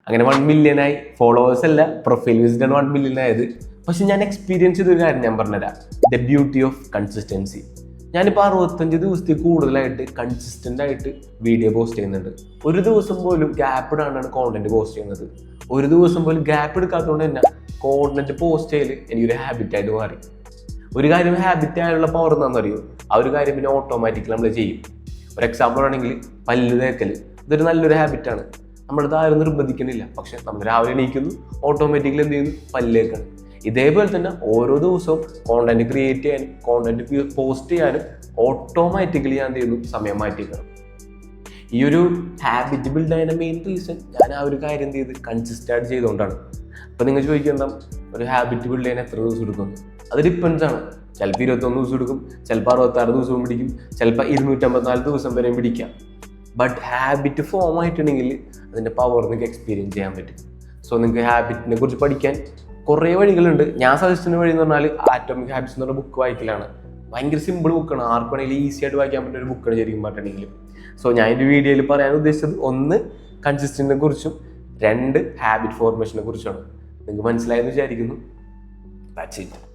അങ്ങനെ 1 million ആയി. Followers അല്ല, പ്രൊഫൈൽ വിസിറ്റാണ് 1 million ആയത്. പക്ഷെ ഞാൻ എക്സ്പീരിയൻസ് ചെയ്തൊരു കാര്യം ഞാൻ പറഞ്ഞുതരാം. The beauty of consistency. ഞാനിപ്പോൾ 65 ദിവസത്തിൽ കൂടുതലായിട്ട് കൺസിസ്റ്റൻ്റ് ആയിട്ട് വീഡിയോ പോസ്റ്റ് ചെയ്യുന്നുണ്ട്. ഒരു ദിവസം പോലും ഗ്യാപ്പ് ഇടാണ്ടാണ് കോണ്ടന്റ് പോസ്റ്റ് ചെയ്യുന്നത്. ഒരു ദിവസം പോലും ഗ്യാപ്പ് എടുക്കാത്തതുകൊണ്ട് തന്നെ കോണ്ടന്റ് പോസ്റ്റ് ചെയ്യൽ എനിക്കൊരു ഹാബിറ്റായിട്ട് മാറി. ഒരു കാര്യം ഹാബിറ്റ് ആയുള്ള പവർ എന്താണെന്ന് അറിയോ? ആ ഒരു കാര്യം പിന്നെ ഓട്ടോമാറ്റിക്കലി നമ്മൾ ചെയ്യും. ഒരു എക്സാമ്പിൾ ആണെങ്കിൽ പല്ല് തേക്കൽ. ഇതൊരു നല്ലൊരു ഹാബിറ്റാണ്. നമ്മളത് ആരും നിർബന്ധിക്കുന്നില്ല. പക്ഷെ നമ്മൾ രാവിലെ എണീക്കുന്നു, ഓട്ടോമാറ്റിക്കലി എന്ത് ചെയ്യുന്നു? പല്ല് തേക്കണം. ഇതേപോലെ തന്നെ ഓരോ ദിവസവും കോണ്ടന്റ് ക്രിയേറ്റ് ചെയ്യാനും കോണ്ടന്റ് പോസ്റ്റ് ചെയ്യാനും ഓട്ടോമാറ്റിക്കലി ഞാൻ എന്ത് ചെയ്യുന്നു? സമയം മാറ്റിക്കണം. ഈ ഒരു ഹാബിറ്റ് ബിൽഡ് ചെയ്യുന്ന മെയിൻ റീസൺ ഞാൻ ആ ഒരു കാര്യം എന്ത് ചെയ്ത് കൺസിസ്റ്റൻ്റ് ചെയ്തുകൊണ്ടാണ്. അപ്പോൾ നിങ്ങൾ ചോദിക്കുക, ഒരു ഹാബിറ്റ് ബിൽഡ് ചെയ്യാൻ എത്ര ദിവസം എടുക്കും? അത് ഡിപ്പെൻസ് ആണ്. ചിലപ്പോൾ 21 ദിവസം എടുക്കും, ചിലപ്പോൾ 66 ദിവസവും പിടിക്കും, ചിലപ്പോൾ 254 ദിവസം വരെയും പിടിക്കാം. ബട്ട് ഹാബിറ്റ് ഫോം ആയിട്ടുണ്ടെങ്കിൽ അതിൻ്റെ പവർ നിങ്ങൾക്ക് എക്സ്പീരിയൻസ് ചെയ്യാൻ പറ്റും. സോ നിങ്ങൾക്ക് ഹാബിറ്റിനെ കുറിച്ച് പഠിക്കാൻ കുറേ വഴികളുണ്ട്. ഞാൻ സജസ്റ്റ് ചെയ്യുന്ന വഴി എന്ന് പറഞ്ഞാൽ ആറ്റോമിക് ഹാബിറ്റ്സ് എന്ന് പറഞ്ഞ ബുക്ക് വായിക്കലാണ്. ഭയങ്കര സിമ്പിൾ ബുക്കാണ്. ആർക്ക് വേണമെങ്കിലും ഈസി ആയിട്ട് വായിക്കാൻ പറ്റുന്ന ഒരു ബുക്കാണ് ശരിക്കും പറഞ്ഞിട്ടുണ്ടെങ്കിൽ. സോ ഞാൻ എൻ്റെ വീഡിയോയിൽ പറയാൻ ഉദ്ദേശിച്ചത് 1 കൺസിസ്റ്റൻസിനെ കുറിച്ചും 2 ഹാബിറ്റ് ഫോർമേഷനെ കുറിച്ചാണ്. നിങ്ങൾക്ക് മനസ്സിലായെന്ന് വിചാരിക്കുന്നു. That's it.